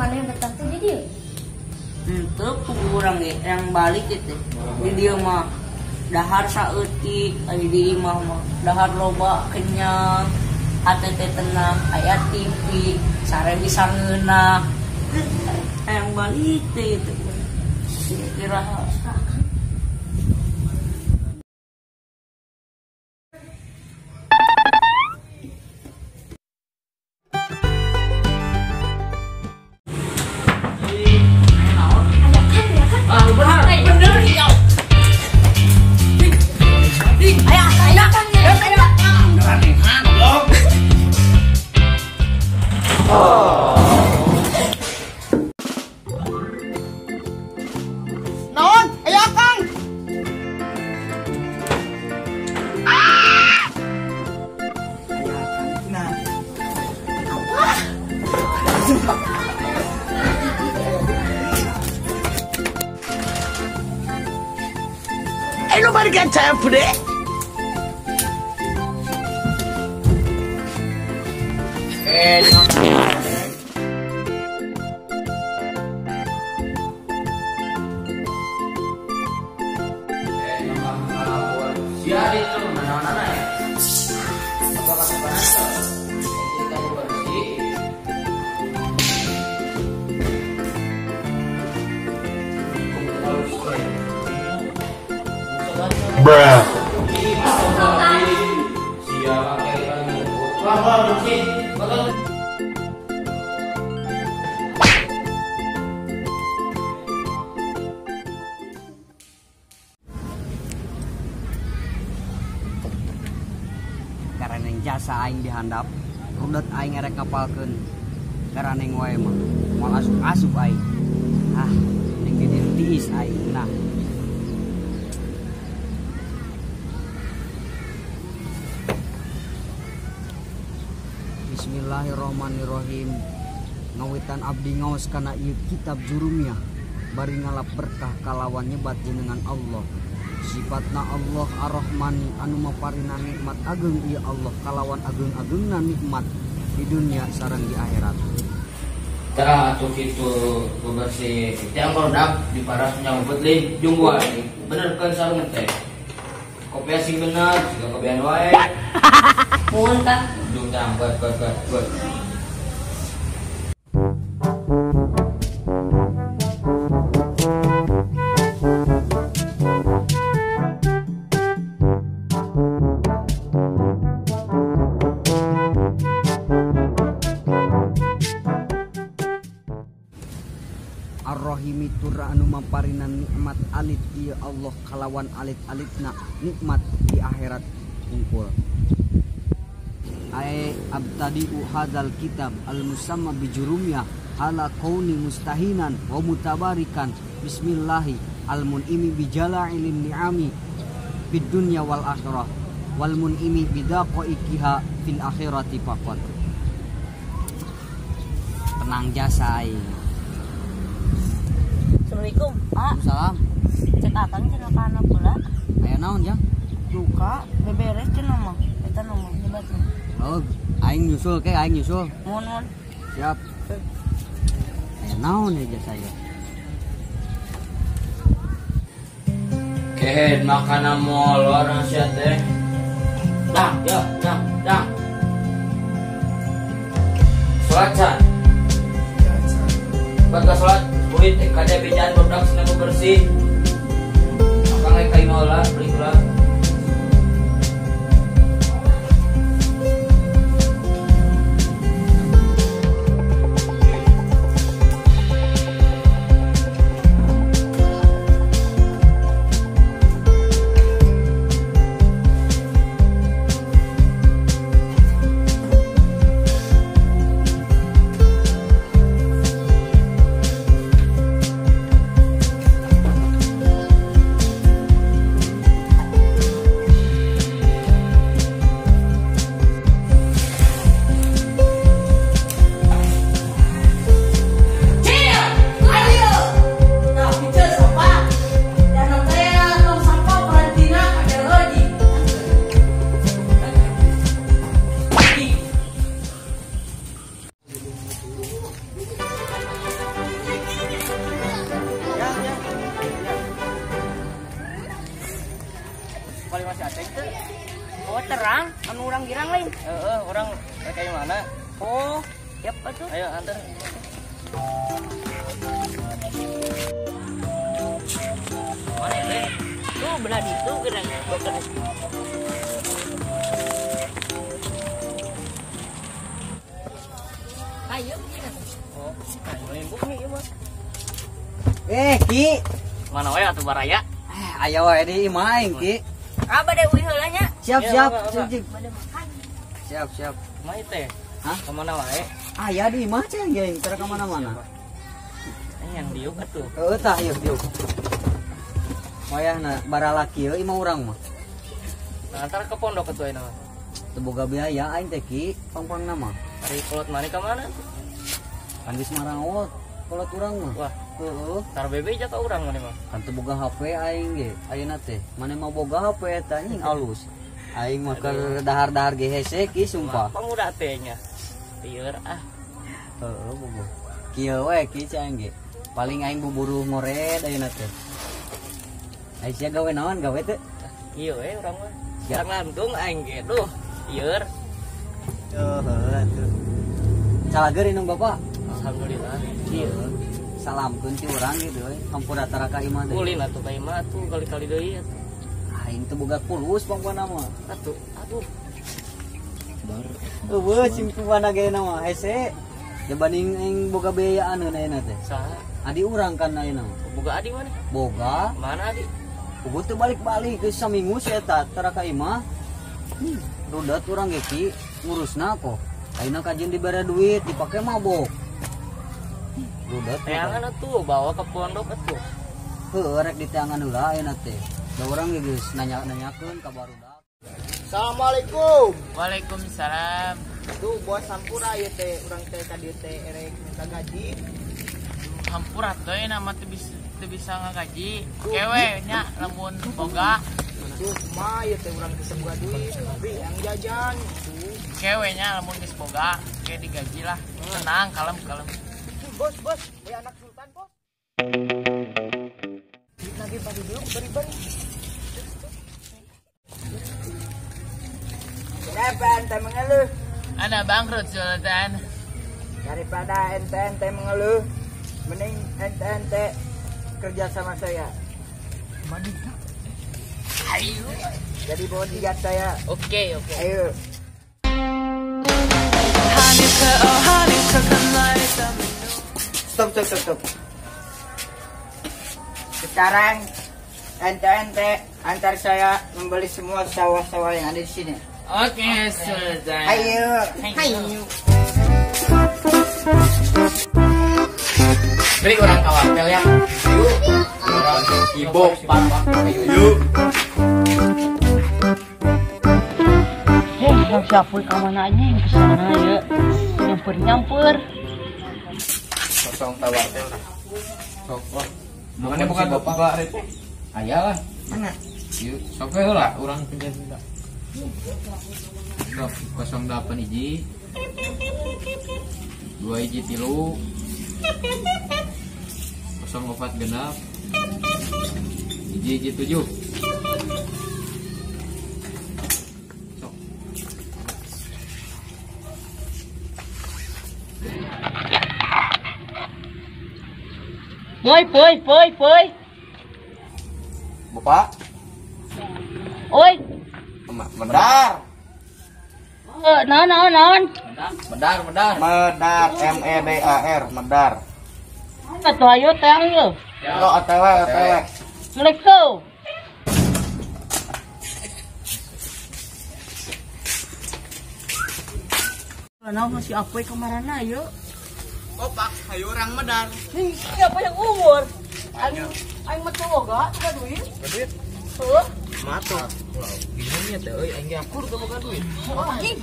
mana yang bertatu di dia? Itu kurang yang balik itu. Di dia mah dahar saeutik, di imah mah dahar loba kenyang, hati teh tenang, aya TV, sare bisa ngeunah. Yang balik teh itu. Kira Ain't nobody got time for that. Bruh. Kareneng jasa aing dihandap, rudet aing erek ngapalkeun. Kareneng wae mah moal asup-asup aing. Ah, ning gede tiis aing. Nah, Bismillahirrahmanirrahim. Ngawitan abdi ngaos kana ieu kitab jurumiyah bari ngalap berkah kalawan nyebat jenengan Allah. Sifatna Allah Ar-Rahmani anu maparina nikmat ageung ieu Allah kalawan ageung-ageungna nikmat di dunia sareng di akhirat. tah atuh kitu bebersih teh produk di paras nyambut lin jungwa benerkeun sareng teh. Kopi sing bener juga kopian wae. Mohon Kang. Jungtang buat. Ar-Rahimi tur anu maparina nikmat alit ieu Allah kalawan alit-alitna nikmat di akhirat unggul. Ai abtadi'u hadzal kitab al-musamma bijurumiyah ala kauni mustahinan wa mutabarikan bismillahi al-mun'imi bijala'ilin ni'ami bid dunya wal akhirah wal mun'imi bidaqaiqiha fil akhirati faqat. Tenang jasa aing. Assalamualaikum. Salam. Cek akang cenah kana pula. Aya naon jang? Duka beberes cenah mah. Eta nu mah nyebatna. Oh, aing nyusul. Mohon. Siap. Aya naon aja saya. Kehed makanan mall orang sia teh. Dah. Salat. Baca salat, kulit kada bejan produk senang bersih. Akang lagi kain olah, beli lah. orang girang lain. Orang kayak mana? Oh, siapa tuh? Ayo antar. Mana ya? Tuh belah itu kena dokter. Ayo, Oh, limbuk nih mah. Ki. Mana wae atuh baraya? Ayo wae di imah aing Ki. apa deh wih heulanya? Siap, Iya, siap. Pak. Cik. Siap, siap. Mah teh. Hah? Kemana wae? Aya di imah ceng geng, tara ka mana-mana. Yang diuk atuh. Tah yuk. Wayahna bara laki ieu imah urang mah. Nah, antar ke pondok atuh ayeuna mah. Teu boga biaya aing teh Ki, pang-pangna mah. Ari kolot mani ka mana? Kan geus marawot kolot urang mah. Wah, Heueuh. tar bebe aja ka urang mani mah. Kan teu boga HP aing ge. Ayeuna teh, mane mau boga HP eta anjing alus. Aing mah keur dahar-dahar ge hese Ki sumpah. Pemuda teh nya. Lieur ah. Heeh, bogo. Kieu we Ki aing ge. Paling aing buburu ngored ayeuna teh. Aing sia gawe naon gawe teh? Ieu we urang mah. Urang lantung aing ge duh. Lieur. Heueuh tuh. Salageur inung Bapak. Alhamdulillah. Ieu. Salamkeun ti urang gitu we. Hampura tara ka imah teh. Ulin atuh ka imah atuh kali-kali deui atuh. Aing teu boga pulus pangpana mah. Atuh, aduh. Eueuh simkuana ge na mah hese. Dibanding aing boga biayaan ayeuna teh. Saha? Adi urang kan ayeuna. Boga adi mana? Boga. Mana adi? Ugut teu balik-balik geus saminggu si eta tara ka imah. Rudat urang ge Ki ngurusna kok. Ayeuna kajian dibere duit dipake mabok. Rudat. Teangan atuh bawa ke pondok atuh. Heueuh rek diteangan heula ayeuna teh. Da urang ge geus nanya-nanyakeun ka barudak. Assalamualaikum. Waalaikumsalam. Duh, bos sampura ieu teh urang teh ka dieu teh erek minta gaji. Hampura teh nama teu bisa ngagaji. Kewe nya lamun boga. Duh, mah ieu teh urang teh boga duit, tapi yang jajan. Kewe nya lamun geus boga, ge digaji lah. Tenang, kalem. Bos, we anak sultan, bos. Lagi pada dulu beri-beri. Kenapa ente mengeluh? Ana bangkrut Sultan. Daripada ente mengeluh, mending ente kerja sama saya. Ayo. Jadi bodyguard saya. Oke. Ayo. Stop. Sekarang ente antar saya membeli semua sawah-sawah yang ada di sini. Oke, Sultan. Ayo. Beri orang kawartel ya. Yuk. Ibu, Pak. Yuk. Siapa ke mana aja yang kesana ya? Nyamper. Kosong kawartel. Sok, wah. Mana bukan bapak rek. Ayalah. Mana? Yuk, sok we lah urang pindah. Sok 08 hiji. 2 hiji 3. 04 genap. Hiji 7. Sok. Poi. Bapak. Oi. Medar. Non. Medar. Medar. MEDAR. Medar. Atuh ayo tang yo. Lo OTW. Assalamualaikum. Kenapa masih apa kemarana yuk? Bapak, ayo orang medar. Siapa yang umur? Aing mah boga, ada duit. Duit. Heuh. Matuk. Gimana ya teh euy aing akur teu boga duit. Anjing.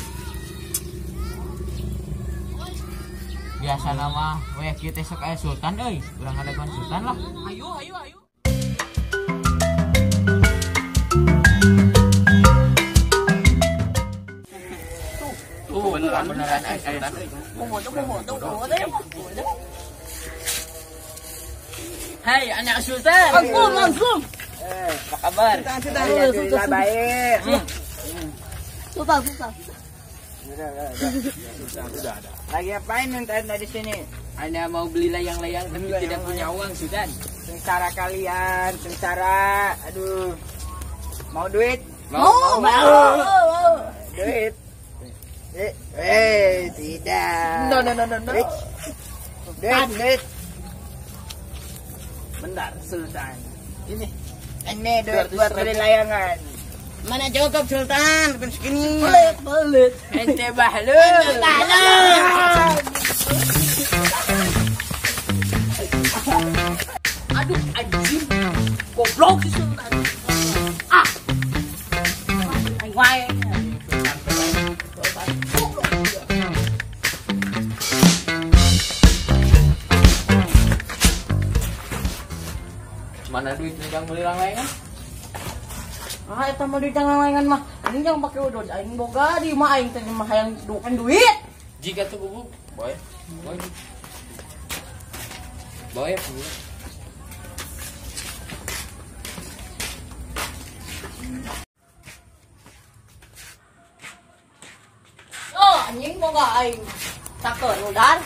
Biasa nama we kieu teh sok aya sultan euy. Urang ngadepan sultan lah. Ayo. Beneran sultan. Hai anak sultan. Langsung. Apa kabar? Alhamdulillah baik. Susah, susah. Udah. Lagi apain ente di sini? Anda mau beli layang-layang tapi tidak punya uang, Sudan. Sengsara kalian, sengsara. Aduh. Mau duit? Mau. Duit. Tidak. No. Duit. Bentar, Sultan. Ini duit buat beli layangan. Mana cukup Sultan? Bukan segini. Pelit. Ente bahlul. Aduh anjing. Goblok si Sultan. Wae. Mana duit yang beli layangan? Eta mah duit layangan mah. Ini yang pakai udon aing boga di mah aing teh mah hayang dukan duit. Jika tuh bubuk, boy. Oh, anjing boga aing. Cakeun udan.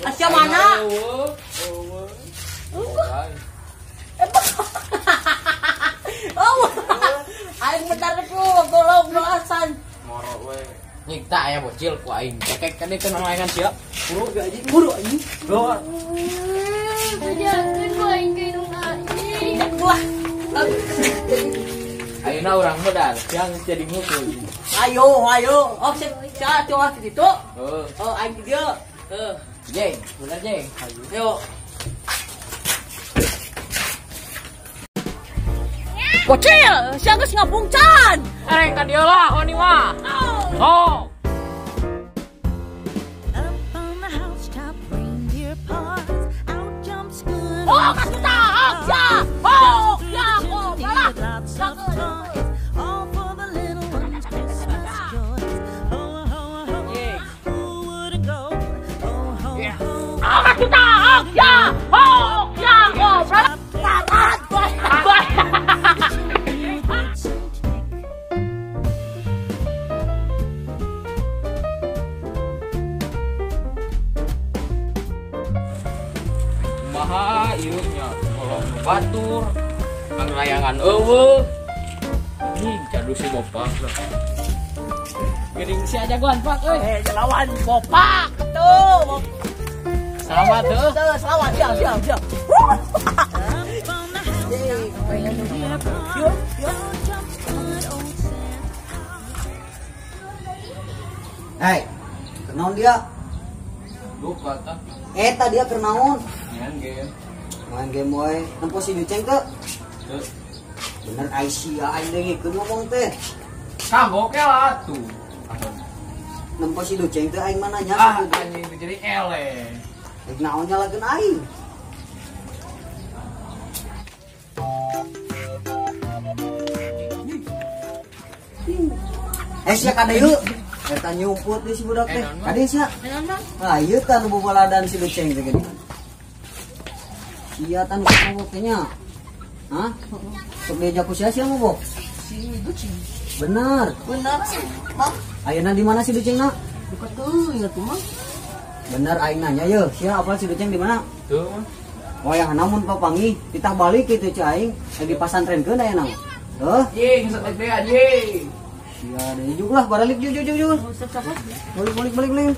Asya mana? Oh, aing bentar tuh, golong doasan. Moro we. Nyikta aya bocil ku aing. Cekek kan itu layangan siap. Buru anjing. Doa. Jangan main kayak anjing. Wah. Ayeuna urang modal, yang jadi musuh. Ayo. Oh, saya coba ke situ. Heeh. Oh, aing di dieu. Jeng, bener jeng. Yuk. Bocil, siapa sih ngabungcan? Areng ka dieu lah, oni mah. Oh. Oh, kasutah, ya. Oh, ya, oh, malah. Ah, kasutah, ya. Oh, ya, oh, malah. Maha ieu nya kolong batur kang layangan eueuh anjing jadu si bopak lah geuning si ajagoan pak euy Lawan bopak tuh. selamat tuh Selamat, siap. Hei, kenaon dia? lupa tak Eta dia kenaon? ngan game Main game boy. Tempo si Duceng teh. Bener Aisyah aing deui ngomong teh. kagok ya lah tuh Nempo si Duceng teh aing mah nanya. anjing itu jadi ele Aing naon nyalakeun aing. Sia kada yeuh. Eta nyumput di si budak teh. Kade sia. Ah ieu tah nu bobaladan si Duceng teh gini. Iya tan ngobok teh nya. Hah? Sok diajak ku sia ngobok. Si Ducing. Bener. Benar. Mah, Ayeuna di mana si Ducengna? dekat tuh ya tuh mah. Bener aing nanya yeuh, sia apal si Duceng di mana? tuh Oh yang namun papangi, ditah balik kitu ci aing lagi pasantrenkeun aya naon. Heuh, jing setek deh anjing sia deui jug lah baralik jug. Siap. Balik.